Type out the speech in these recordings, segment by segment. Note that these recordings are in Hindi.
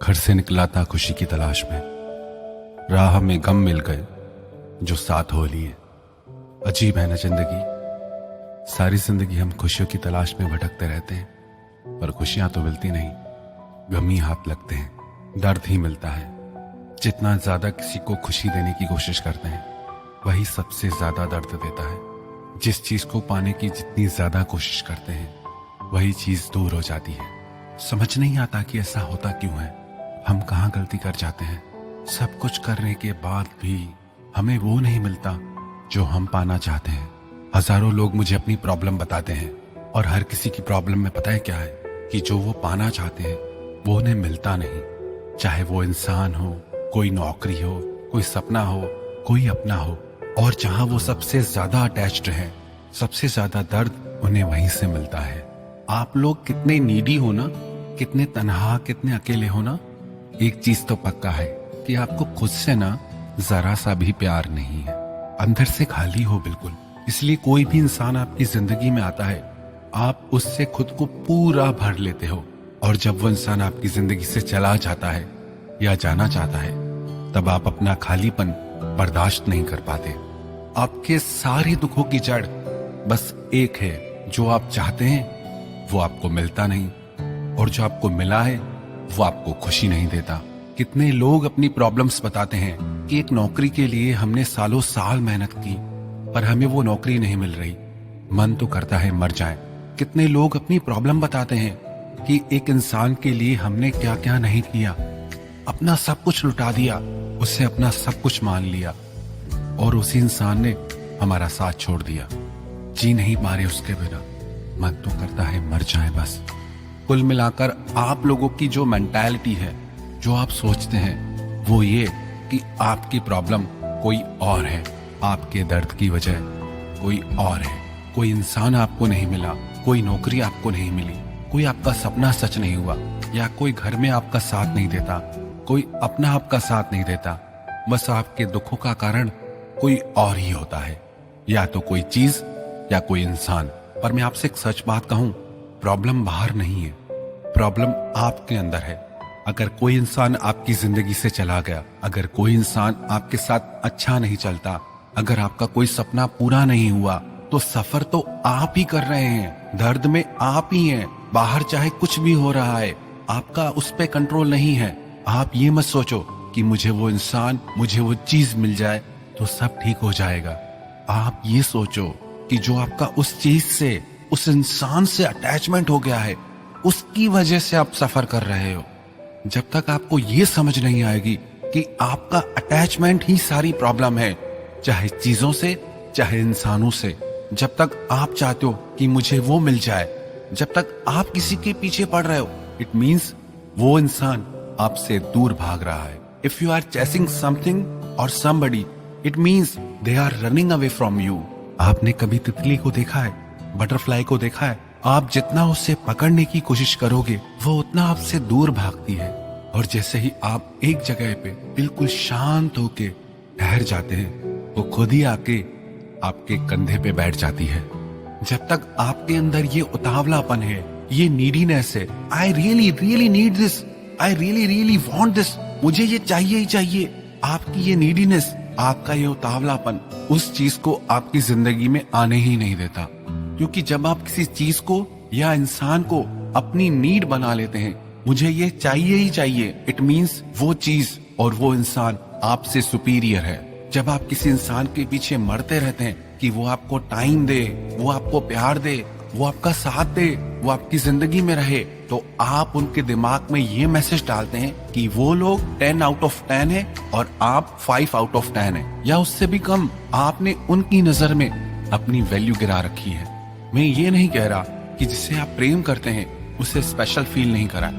घर से निकला था खुशी की तलाश में, राह में गम मिल गए जो साथ हो लिए। अजीब है ना जिंदगी, सारी जिंदगी हम खुशियों की तलाश में भटकते रहते हैं, पर खुशियां तो मिलती नहीं, गम ही हाथ लगते हैं, दर्द ही मिलता है। जितना ज्यादा किसी को खुशी देने की कोशिश करते हैं, वही सबसे ज्यादा दर्द देता है। जिस चीज को पाने की जितनी ज्यादा कोशिश करते हैं, वही चीज दूर हो जाती है। समझ नहीं आता कि ऐसा होता क्यों है, हम कहाँ गलती कर जाते हैं। सब कुछ करने के बाद भी हमें वो नहीं मिलता जो हम पाना चाहते हैं। हजारों लोग मुझे अपनी प्रॉब्लम बताते हैं, और हर किसी की प्रॉब्लम में पता है क्या है, कि जो वो पाना चाहते हैं वो उन्हें मिलता नहीं। चाहे वो इंसान हो, कोई नौकरी हो, कोई सपना हो, कोई अपना हो, और जहां वो सबसे ज्यादा अटैच्ड है, सबसे ज्यादा दर्द उन्हें वहीं से मिलता है। आप लोग कितने नीडी हो ना, कितने तन्हा, कितने अकेले हो ना, एक चीज तो पक्का है कि आपको खुद से ना जरा सा भी प्यार नहीं है। अंदर से खाली हो बिल्कुल। इसलिए कोई भी इंसान आपकी जिंदगी में आता है, आप उससे खुद को पूरा भर लेते हो, और जब वो इंसान आपकी जिंदगी से चला जाता है या जाना चाहता है, तब आप अपना खालीपन बर्दाश्त नहीं कर पाते। आपके सारे दुखों की जड़ बस एक है, जो आप चाहते हैं वो आपको मिलता नहीं, और जो आपको मिला है वो आपको खुशी नहीं देता। कितने लोग अपनी प्रॉब्लम्स बताते हैं कि एक नौकरी के लिए हमने सालों साल मेहनत की, पर हमें वो नौकरी नहीं मिल रही, मन तो करता है मर जाए। कितने लोग अपनी प्रॉब्लम बताते हैं कि एक इंसान के लिए हमने क्या क्या नहीं किया, अपना सब कुछ लुटा दिया, उससे अपना सब कुछ मान लिया, और उसी इंसान ने हमारा साथ छोड़ दिया। जी नहीं पा रहे उसके बिना, मन तो करता है मर जाए बस। कुल मिलाकर आप लोगों की जो मेंटालिटी है, जो आप सोचते हैं, वो ये कि आपकी प्रॉब्लम कोई और है, आपके दर्द की वजह कोई और है। कोई इंसान आपको नहीं मिला, कोई नौकरी आपको नहीं मिली, कोई आपका सपना सच नहीं हुआ, या कोई घर में आपका साथ नहीं देता, कोई अपना आपका साथ नहीं देता। बस आपके दुखों का कारण कोई और ही होता है, या तो कोई चीज या कोई इंसान। पर मैं आपसे एक सच बात कहूं, प्रॉब्लम बाहर नहीं है, प्रॉब्लम आपके अंदर है। अगर कोई इंसान आपकी जिंदगी से चला गया, अगर कोई इंसान आपके साथ अच्छा नहीं चलता, अगर आपका कोई सपना पूरा नहीं हुआ, तो सफर तो आप ही कर रहे हैं, दर्द में आप ही हैं। बाहर चाहे कुछ भी हो रहा है, आपका उस पर कंट्रोल नहीं है। आप ये मत सोचो कि मुझे वो इंसान, मुझे वो चीज मिल जाए तो सब ठीक हो जाएगा। आप ये सोचो कि जो आपका उस चीज से, उस इंसान से अटैचमेंट हो गया है, उसकी वजह से आप सफर कर रहे हो। जब तक आपको ये समझ नहीं आएगी कि आपका अटैचमेंट ही सारी प्रॉब्लम है, चाहे चीजों से, चाहे इंसानों से, जब तक आप चाहते हो कि मुझे वो मिल जाए, जब तक आप किसी के पीछे पड़ रहे हो, इट मीन्स वो इंसान आपसे दूर भाग रहा है। If you are chasing something और somebody, it means they are running away from you. आपने कभी तितली को देखा है, बटरफ्लाई को देखा है? आप जितना उससे पकड़ने की कोशिश करोगे, वो उतना आपसे दूर भागती है। और जैसे ही आप एक जगह पे बिल्कुल शांत होके ठहर जाते हैं, वो खुद ही आके आपके कंधे पे बैठ जाती है। जब तक आपके अंदर ये उतावलापन है, ये नीडीनेस है, I really really need this, I really really want this, मुझे ये चाहिए ही चाहिए, आपकी ये नीडीनेस, आपका ये उतावलापन उस चीज को आपकी जिंदगी में आने ही नहीं देता। क्योंकि जब आप किसी चीज को या इंसान को अपनी नीड बना लेते हैं, मुझे ये चाहिए ही चाहिए, इट मीन्स वो चीज और वो इंसान आपसे सुपीरियर है। जब आप किसी इंसान के पीछे मरते रहते हैं कि वो आपको टाइम दे, वो आपको प्यार दे, वो आपका साथ दे, वो आपकी जिंदगी में रहे, तो आप उनके दिमाग में ये मैसेज डालते हैं कि वो लोग 10 आउट ऑफ 10 है और आप 5 आउट ऑफ 10 है, या उससे भी कम। आपने उनकी नजर में अपनी वैल्यू गिरा रखी है। मैं ये नहीं कह रहा कि जिसे आप प्रेम करते हैं उसे स्पेशल फील नहीं करा।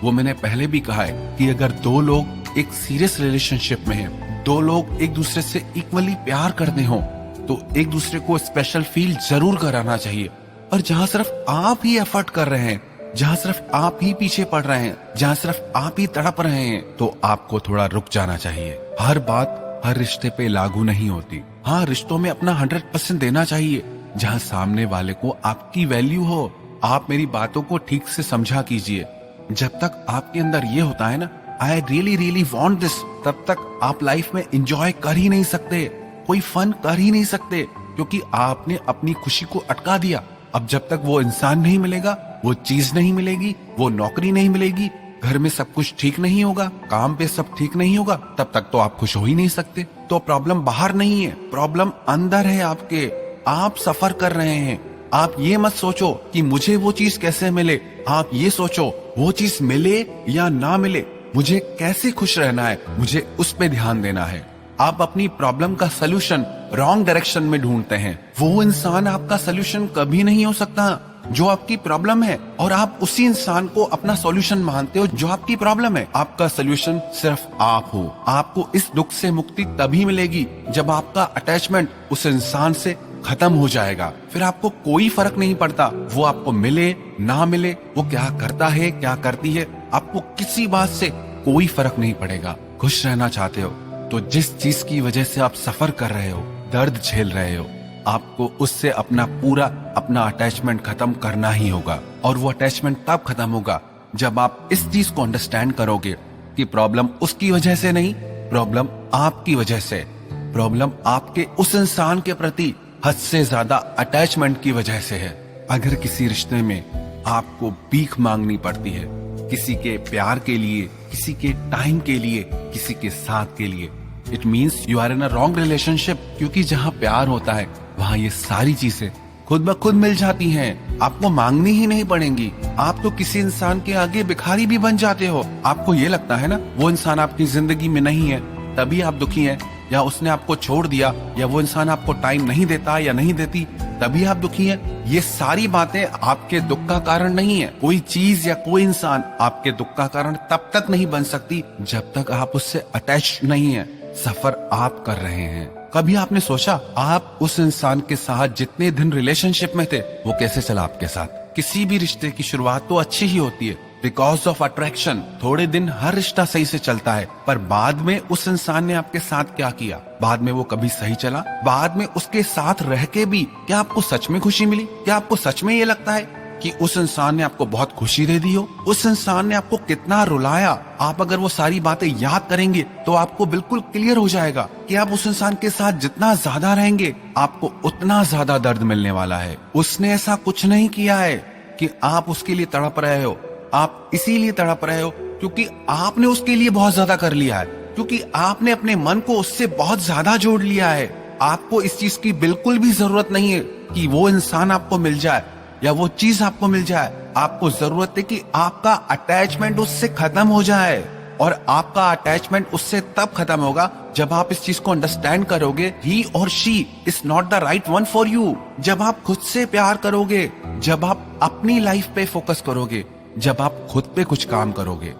वो मैंने पहले भी कहा है कि अगर दो लोग एक सीरियस रिलेशनशिप में हैं, दो लोग एक दूसरे से इक्वली प्यार करते हो, तो एक दूसरे को स्पेशल फील जरूर कराना चाहिए। और जहां सिर्फ आप ही एफर्ट कर रहे हैं, जहां सिर्फ आप ही पीछे पड़ रहे हैं, जहां सिर्फ आप ही तड़प रहे हैं, तो आपको थोड़ा रुक जाना चाहिए। हर बात हर रिश्ते पे लागू नहीं होती। हाँ, रिश्तों में अपना 100% देना चाहिए, जहां सामने वाले को आपकी वैल्यू हो। आप मेरी बातों को ठीक से समझा कीजिए। जब तक आपके अंदर ये होता है ना आई रियली वॉन्ट दिस, तब तक आप लाइफ में इंजॉय कर ही नहीं सकते, कोई फन कर ही नहीं सकते, क्योंकि आपने अपनी खुशी को अटका दिया। अब जब तक वो इंसान नहीं मिलेगा, वो चीज नहीं मिलेगी, वो नौकरी नहीं मिलेगी, घर में सब कुछ ठीक नहीं होगा, काम पे सब ठीक नहीं होगा, तब तक तो आप खुश हो ही नहीं सकते। तो प्रॉब्लम बाहर नहीं है, प्रॉब्लम अंदर है आपके। आप सफर कर रहे हैं। आप ये मत सोचो कि मुझे वो चीज कैसे मिले, आप ये सोचो वो चीज मिले या ना मिले, मुझे कैसे खुश रहना है, मुझे उस पे ध्यान देना है। आप अपनी प्रॉब्लम का सलूशन रॉन्ग डायरेक्शन में ढूंढते हैं। वो इंसान आपका सलूशन कभी नहीं हो सकता जो आपकी प्रॉब्लम है, और आप उसी इंसान को अपना सॉल्यूशन मानते हो जो आपकी प्रॉब्लम है। आपका सॉल्यूशन सिर्फ आप हो। आपको इस दुख से मुक्ति तभी मिलेगी जब आपका अटैचमेंट उस इंसान से खत्म हो जाएगा। फिर आपको कोई फर्क नहीं पड़ता वो आपको मिले ना मिले, वो क्या करता है क्या करती है, आपको किसी बात से कोई फर्क नहीं पड़ेगा। खुश रहना चाहते हो तो जिस चीज की वजह से आप सफर कर रहे हो, दर्द झेल रहे हो, आपको उससे अपना अटैचमेंट खत्म करना ही होगा। और वो अटैचमेंट तब खत्म होगा जब आप इस चीज को अंडरस्टैंड करोगे कि प्रॉब्लम उसकी वजह से नहीं, प्रॉब्लम आपकी वजह से, प्रॉब्लम आपके उस इंसान के प्रति हद से ज्यादा अटैचमेंट की वजह से है। अगर किसी रिश्ते में आपको भीख मांगनी पड़ती है, किसी के प्यार के लिए, किसी के टाइम के लिए, किसी के साथ के लिए, it means you are in a wrong relationship. क्योंकि जहाँ प्यार होता है वहाँ ये सारी चीजें खुद ब खुद मिल जाती हैं, आपको मांगनी ही नहीं पड़ेंगी। आप तो किसी इंसान के आगे भिखारी भी बन जाते हो। आपको ये लगता है ना वो इंसान आपकी जिंदगी में नहीं है तभी आप दुखी हैं, या उसने आपको छोड़ दिया, या वो इंसान आपको टाइम नहीं देता या नहीं देती तभी आप दुखी हैं। ये सारी बातें आपके दुख का कारण नहीं है। कोई चीज या कोई इंसान आपके दुख का कारण तब तक नहीं बन सकती जब तक आप उससे अटैच नहीं है। सफर आप कर रहे हैं। कभी आपने सोचा आप उस इंसान के साथ जितने दिन रिलेशनशिप में थे वो कैसे चला आपके साथ? किसी भी रिश्ते की शुरुआत तो अच्छी ही होती है, बिकॉज ऑफ अट्रैक्शन। थोड़े दिन हर रिश्ता सही से चलता है, पर बाद में उस इंसान ने आपके साथ क्या किया? बाद में वो कभी सही चला? बाद में उसके साथ रह के भी क्या आपको सच में खुशी मिली? क्या आपको सच में ये लगता है कि उस इंसान ने आपको बहुत खुशी दे दी हो? उस इंसान ने आपको कितना रुलाया? आप अगर वो सारी बातें याद करेंगे तो आपको बिल्कुल क्लियर हो जाएगा कि आप उस इंसान के साथ जितना ज्यादा रहेंगे आपको उतना ज्यादा दर्द मिलने वाला है। उसने ऐसा कुछ नहीं किया है कि आप उसके लिए तड़प रहे हो। आप इसीलिए तड़प रहे हो क्योंकि आपने उसके लिए बहुत ज्यादा कर लिया है, क्योंकि आपने अपने मन को उससे बहुत ज्यादा जोड़ लिया है। आपको इस चीज की बिल्कुल भी जरूरत नहीं है कि वो इंसान आपको मिल जाए या वो चीज आपको मिल जाए। आपको जरूरत है कि आपका अटैचमेंट उससे खत्म हो जाए, और आपका अटैचमेंट उससे तब खत्म होगा जब आप इस चीज को अंडरस्टैंड करोगे ही और she is not the right one for you. जब आप खुद से प्यार करोगे, जब आप अपनी लाइफ पे फोकस करोगे, जब आप खुद पे कुछ काम करोगे।